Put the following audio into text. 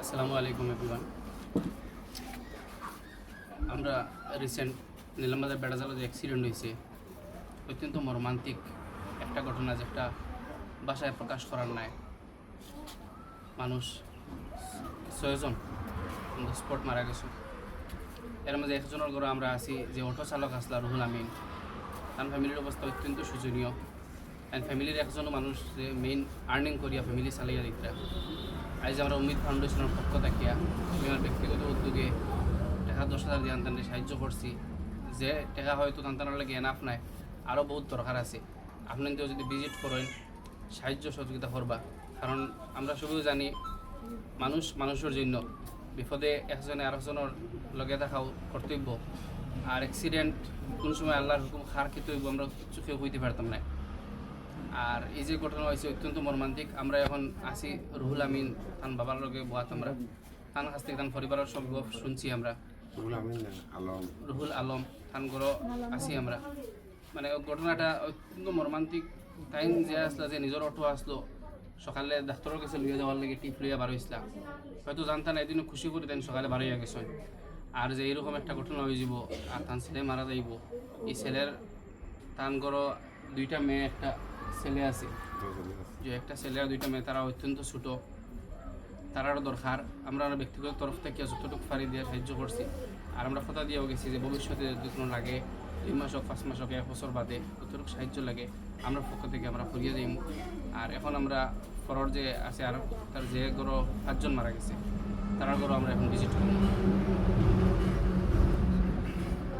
আসসালামু আলাইকুম এভরিওয়ান। আমরা রিসেন্ট নিলামবাজার বেড়াজালে যে অ্যাক্সিডেন্ট হয়েছে, অত্যন্ত মর্মান্তিক একটা ঘটনা, যেটা ভাষায় প্রকাশ করার নাই। মানুষ 6 জন স্পট মারা গেছে। এর মধ্যে একজনের ঘরে আমরা আছি, যে অটো চালক আসলা রুহুল আমিন। তার ফ্যামিলির অবস্থা অত্যন্ত শোচনীয়। অ্যান্ড ফ্যামিলির একজনও মানুষ যে মেইন আর্নিং করিয়া ফ্যামিলি চালাইয়া দিতে। আজ আমরা উম্মিদ ফাউন্ডেশনের পক্ষ থাকিয়া আমি আমার ব্যক্তিগত উদ্যোগে টাকা 10,000 দিয়ে আনতানে সাহায্য করছি। যে টাকা হয়তো তান্তানোর লাগে এনাফ নাই, আরও বহুত দরকার আছে। আপনাদেরও যদি ভিজিট করেন, সাহায্য সহযোগিতা করবা। কারণ আমরা সবই জানি, মানুষ মানুষের জন্য, বিপদে একজনে আরেকজনের লগে থাকাও কর্তব্য। আর অ্যাক্সিডেন্ট কোন সময় আল্লাহর হুকুম খার খেতে হইব আমরা চোখে হইতে পারতাম না। আর এই যে ঘটনা হয়েছে অত্যন্ত মর্মান্তিক। আমরা এখন আসি রুহুল আমিন তান বাবার লগে বহাত, আমরা তান কাছ থেকে তান পরিবারের সব গল্প শুনছি। আমরা রুহুল আলম তান গড় আসি আমরা। মানে ঘটনাটা অত্যন্ত মর্মান্তিক। তাই যে আসলা, যে নিজের অটো আসলো, সকালে ডাক্তারের কাছে লইয়া যাওয়ার লাগে টিপ লইয়া বার হয়েছিলাম। হয়তো জানতাম না, এদিনও খুশি করে তাই সকালে বার হইয়া গেছেন। আর যে এরকম একটা ঘটনা হয়ে যাব আর তান ছেলে মারা যাইব, এই ছেলের তান গড় 2টা মেয়ে একটা ছেলে আছে, যে একটা ছেলে আর 2টা মেয়ে, তারা অত্যন্ত ছোটো। তারারও দরকার। আমরা ব্যক্তিগত তরফ থেকে যতটুকু পারি দিয়ে সাহায্য করছি। আর আমরা কথা দিয়েও গেছি যে ভবিষ্যতে যদি কোনো লাগে, 2 মাস হোক, 5 মাস হোক, 1 বছর বাদে যতটুকু সাহায্য লাগে আমরা পক্ষ থেকে আমরা করিয়ে দিই। আর এখন আমরা পরের যে আছে, আর তার যে গরো 5 জন মারা গেছে, তারার গরো আমরা এখন ভিজিট করি।